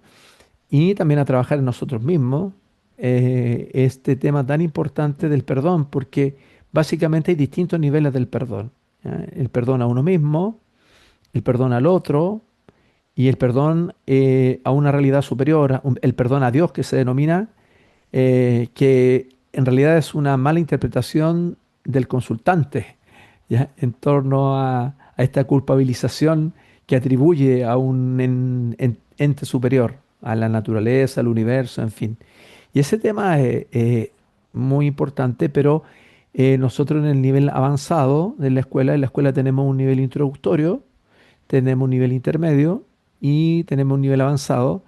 Y también a trabajar en nosotros mismos este tema tan importante del perdón, porque básicamente hay distintos niveles del perdón, ¿ya? El perdón a uno mismo, el perdón al otro y el perdón a una realidad superior, el perdón a Dios que se denomina, que en realidad es una mala interpretación del consultante, ¿ya? En torno a esta culpabilización que atribuye a un ente superior, a la naturaleza, al universo, en fin. Y ese tema es muy importante, pero nosotros en el nivel avanzado de en la escuela tenemos un nivel introductorio, tenemos un nivel intermedio y tenemos un nivel avanzado.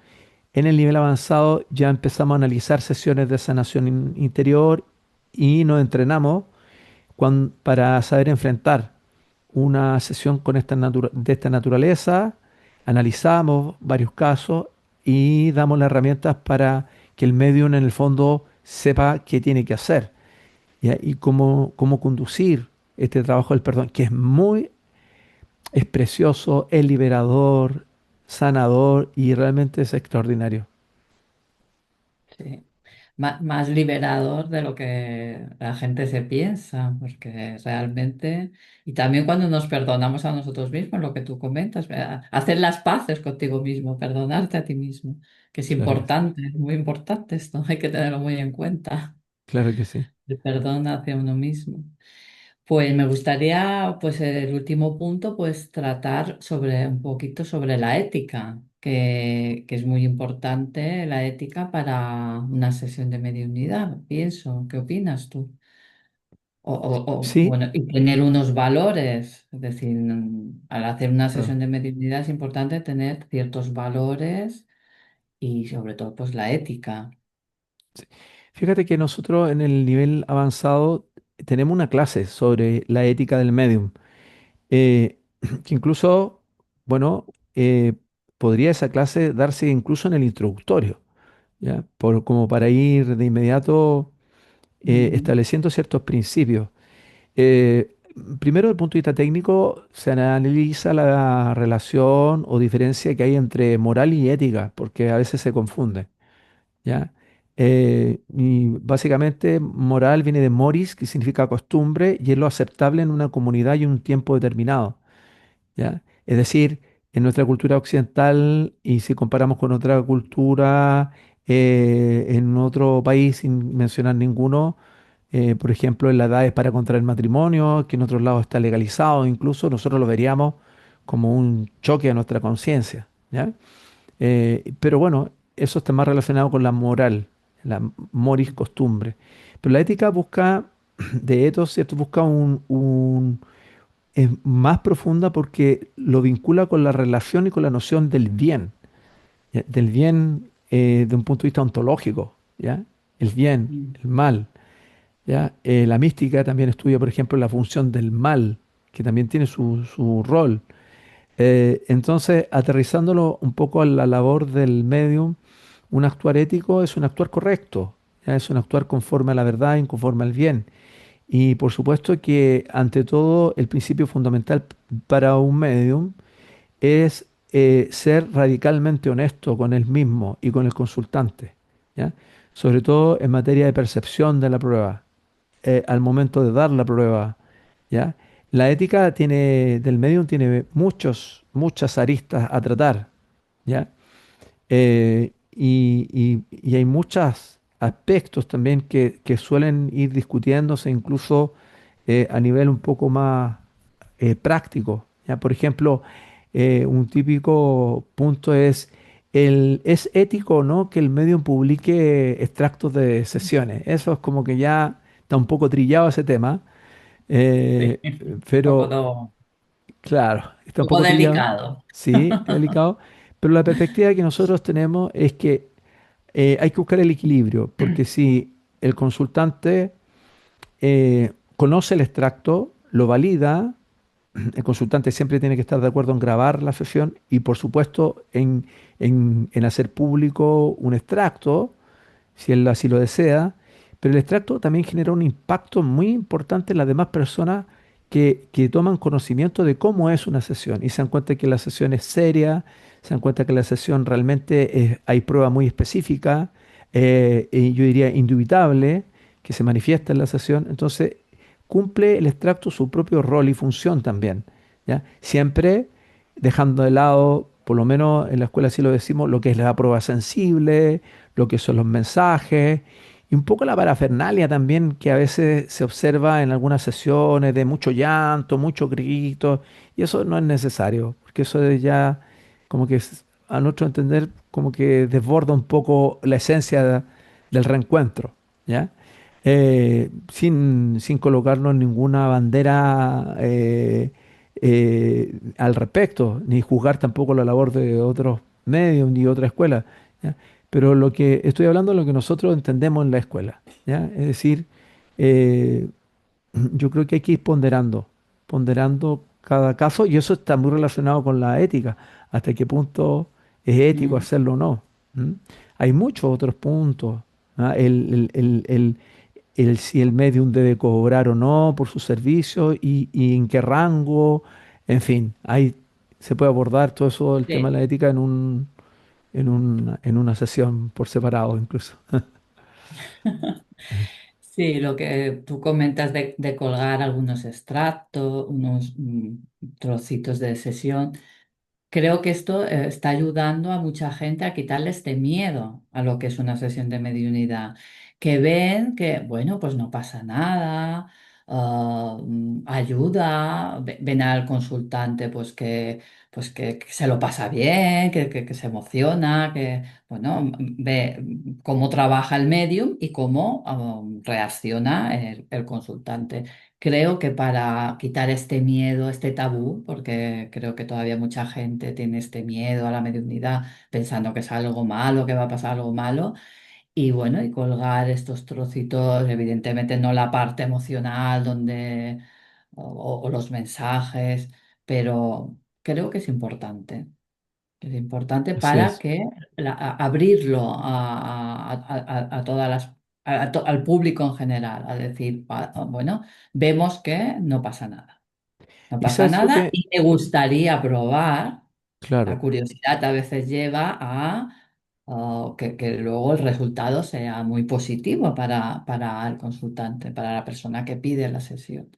En el nivel avanzado ya empezamos a analizar sesiones de sanación interior y nos entrenamos para saber enfrentar una sesión con de esta naturaleza. Analizamos varios casos y damos las herramientas para que el medium en el fondo sepa qué tiene que hacer, ¿ya? Y cómo conducir este trabajo del perdón, que es precioso, es liberador, sanador y realmente es extraordinario. Sí. Más liberador de lo que la gente se piensa, porque realmente, y también cuando nos perdonamos a nosotros mismos, lo que tú comentas, hacer las paces contigo mismo, perdonarte a ti mismo, que es Claro que sí. importante, es muy importante esto, hay que tenerlo muy en cuenta, Claro que sí. el perdón hacia uno mismo. Pues me gustaría, pues el último punto, pues tratar sobre un poquito sobre la ética, que es muy importante la ética para una sesión de mediunidad, pienso. ¿Qué opinas tú? Sí, Bueno, y tener unos valores, es decir, al hacer una claro. sesión de mediunidad es importante tener ciertos valores y sobre todo pues la ética. Fíjate que nosotros en el nivel avanzado tenemos una clase sobre la ética del medium, eh, que incluso, bueno, podría esa clase darse incluso en el introductorio, ¿ya? Como para ir de inmediato Ujú, estableciendo ciertos principios. Eh, Primero, desde el punto de vista técnico, se analiza la relación o diferencia que hay entre moral y ética, porque a veces se confunde. ¿Ya? Y básicamente moral viene de moris, que significa costumbre, y es lo aceptable en una comunidad y en un tiempo determinado, ¿ya? Es decir, en nuestra cultura occidental, y si comparamos con otra cultura en otro país, sin mencionar ninguno, por ejemplo, en la edad es para contraer matrimonio, que en otros lados está legalizado, incluso nosotros lo veríamos como un choque a nuestra conciencia, ¿ya? Pero bueno, eso está más relacionado con la moral, la moris costumbre. Pero la ética busca, de ethos, ¿cierto? Busca es más profunda porque lo vincula con la relación y con la noción del bien, ¿ya? Del bien de un punto de vista ontológico, ¿ya? El bien, ujú. el mal, ¿ya? La mística también estudia, por ejemplo, la función del mal, que también tiene su rol. Entonces, aterrizándolo un poco a la labor del medium, un actuar ético es un actuar correcto, ¿ya? Es un actuar conforme a la verdad y conforme al bien. Y por supuesto que, ante todo, el principio fundamental para un medium es ser radicalmente honesto con él mismo y con el consultante, ¿ya? Sobre todo en materia de percepción de la prueba, al momento de dar la prueba, ¿ya? La ética del medium tiene muchas aristas a tratar, ¿ya? Y hay muchos aspectos también que suelen ir discutiéndose incluso a nivel un poco más práctico. ¿Ya? Por ejemplo, un típico punto es, ¿es ético o no que el medium publique extractos de sesiones? Eso es como que ya está un poco trillado ese tema, Sí, eh, pero un claro, está un poco poco trillado, delicado. sí, es delicado, pero la perspectiva que nosotros tenemos es que hay que buscar el equilibrio, porque si el consultante conoce el extracto, lo valida, el consultante siempre tiene que estar de acuerdo en grabar la sesión y por supuesto en hacer público un extracto, si él así lo desea, pero el extracto también genera un impacto muy importante en las demás personas que toman conocimiento de cómo es una sesión y se dan cuenta que la sesión es seria, se dan cuenta que la sesión realmente hay prueba muy específica, y yo diría indubitable, que se manifiesta en la sesión. Entonces, cumple el extracto su propio rol y función también, ¿ya? Siempre dejando de lado, por lo menos en la escuela así lo decimos, lo que es la prueba sensible, lo que son los mensajes y un poco la parafernalia también que a veces se observa en algunas sesiones de mucho llanto, mucho grito, y eso no es necesario, porque eso es ya como que a nuestro entender como que desborda un poco la esencia del reencuentro, ¿ya? Sin colocarnos ninguna bandera al respecto, ni juzgar tampoco la labor de otros medios ni otras escuelas. ¿Ya? Pero lo que estoy hablando es lo que nosotros entendemos en la escuela, ¿ya? Es decir, eh, yo creo que hay que ir ponderando cada caso y eso está muy relacionado con la ética, hasta qué punto es ético Mm. hacerlo o no. ¿M? Hay muchos otros puntos. ¿Ah? Si el medium debe cobrar o no por su servicio y en qué rango, en fin, se puede abordar todo eso, el tema de Sí. la ética en una sesión por separado incluso. Sí, lo que tú comentas de colgar algunos extractos, unos trocitos de sesión. Creo que esto está ayudando a mucha gente a quitarle este miedo a lo que es una sesión de mediunidad, que ven que, bueno, pues no pasa nada, ayuda, ven al consultante pues que se lo pasa bien, que se emociona, que, bueno, ve cómo trabaja el medium y cómo reacciona el consultante. Creo que para quitar este miedo, este tabú, porque creo que todavía mucha gente tiene este miedo a la mediunidad, pensando que es algo malo, que va a pasar algo malo, y bueno, y colgar estos trocitos, evidentemente no la parte emocional donde, o los mensajes, pero creo que es importante. Es importante Así para es. que abrirlo a todas al público en general, a decir, bueno, vemos que no pasa nada. No Y pasa sabes lo nada que, y me gustaría probar. La claro. curiosidad a veces lleva a que luego el resultado sea muy positivo para el consultante, para la persona que pide la sesión.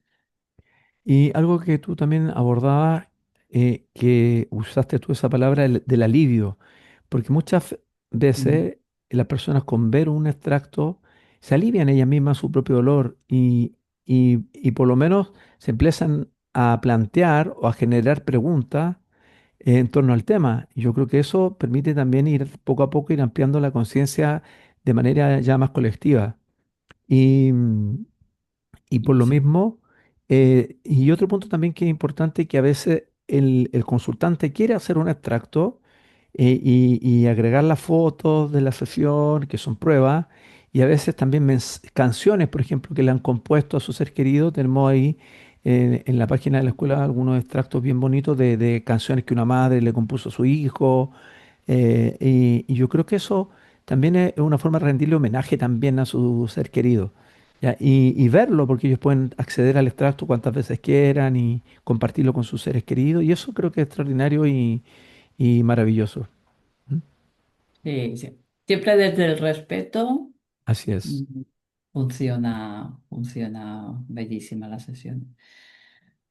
Y algo que tú también abordabas, que usaste tú esa palabra del alivio, porque muchas Mm. veces las personas con ver un extracto se alivian ellas mismas su propio dolor y por lo menos se empiezan a plantear o a generar preguntas en torno al tema. Y yo creo que eso permite también ir poco a poco ir ampliando la conciencia de manera ya más colectiva. Y, y por lo Sí, mismo, y otro punto también que es importante, que a veces el consultante quiere hacer un extracto y agregar las fotos de la sesión, que son pruebas, y a veces también canciones, por ejemplo, que le han compuesto a su ser querido. Tenemos ahí en la página de la escuela algunos extractos bien bonitos de canciones que una madre le compuso a su hijo, y yo creo que eso también es una forma de rendirle homenaje también a su ser querido. ¿Ya? Y verlo, porque ellos pueden acceder al extracto cuantas veces quieran y compartirlo con sus seres queridos. Y eso creo que es extraordinario y y maravilloso. ¿Mm? Sí, sí. Siempre desde el respeto. Así es. mm, funciona bellísima la sesión.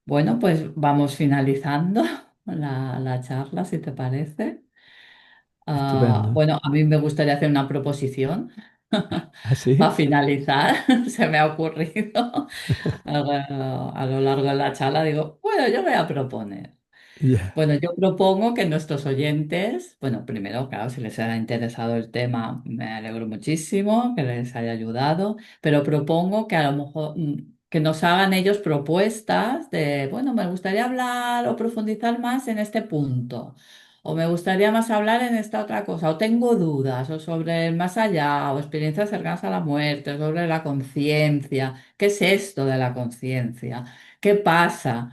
Bueno, pues vamos finalizando la charla, si te parece. Estupendo. Bueno, a mí me gustaría hacer una proposición para ¿Así? finalizar. Se me ha ocurrido a lo largo de la charla. Digo, bueno, yo voy a proponer. Ya. Bueno, yo propongo que nuestros oyentes, bueno, primero, claro, si les ha interesado el tema, me alegro muchísimo que les haya ayudado, pero propongo que a lo mejor que nos hagan ellos propuestas de, bueno, me gustaría hablar o profundizar más en este punto, o me gustaría más hablar en esta otra cosa, o tengo dudas, o sobre el más allá, o experiencias cercanas a la muerte, o sobre la conciencia. ¿Qué es esto de la conciencia? ¿Qué pasa?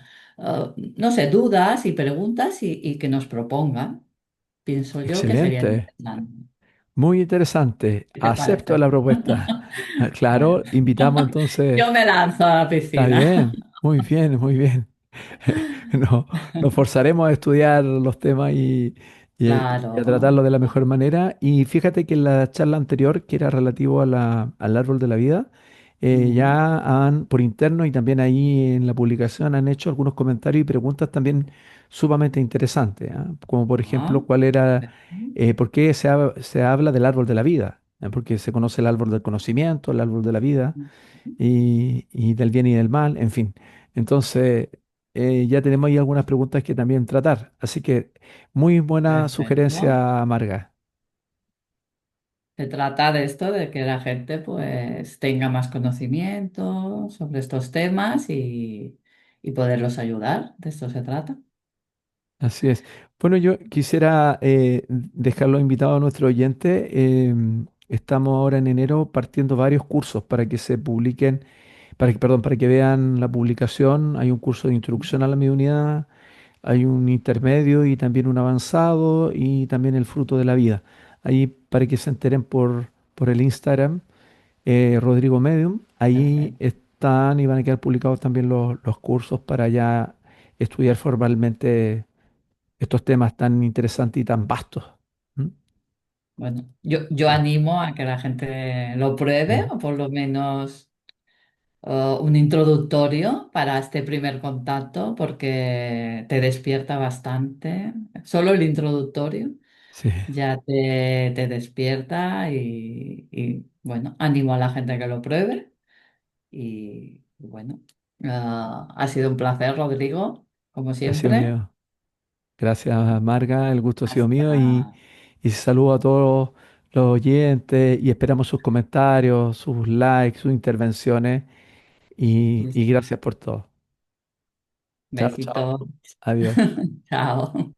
No sé, dudas y preguntas y que nos propongan. Pienso yo que sería Excelente. interesante. Muy interesante. ¿Qué te Acepto parece? la propuesta. Claro, Bueno, invitamos entonces. yo me lanzo a la Está piscina. bien, muy bien, muy bien. No, nos forzaremos a estudiar los temas y a Claro. tratarlos de la mejor manera. Y fíjate que en la charla anterior, que era relativo a al árbol de la vida, Mm, ya han, por interno y también ahí en la publicación, han hecho algunos comentarios y preguntas también sumamente interesantes, ¿ah? Como por ejemplo, ah, cuál era, perfecto. por qué se habla del árbol de la vida. Porque se conoce el árbol del conocimiento, el árbol de la vida y del bien y del mal, en fin. Entonces, ya tenemos ahí algunas preguntas que también tratar. Así que muy buena Perfecto. sugerencia, Marga. Se trata de esto, de que la gente pues tenga más conocimiento sobre estos temas y poderlos ayudar. De esto se trata. Así es. Bueno, yo quisiera dejarlo invitado a nuestro oyente. Estamos ahora en enero partiendo varios cursos para que se publiquen, perdón, para que vean la publicación. Hay un curso de introducción a la mediunidad. Hay un intermedio y también un avanzado y también el fruto de la vida. Ahí para que se enteren por el Instagram, Rodrigo Medium, ahí Perfecto. están y van a quedar publicados también los cursos para ya estudiar formalmente estos temas tan interesantes y tan vastos. ¿Mm? Bueno, yo Sí, animo a que la gente lo pruebe, sí, o por lo menos un introductorio para este primer contacto, porque te despierta bastante. Solo el introductorio sí, ya te despierta bueno, animo a la gente que lo pruebe. Y bueno, ha sido un placer, Rodrigo, como ha sido siempre. mío. Gracias, Marga, el gusto ha sido mío Hasta... y saludo a todos los oyentes y esperamos sus comentarios, sus likes, sus intervenciones y Sí. gracias por todo. Chao, chao. Besitos. Adiós. Chao.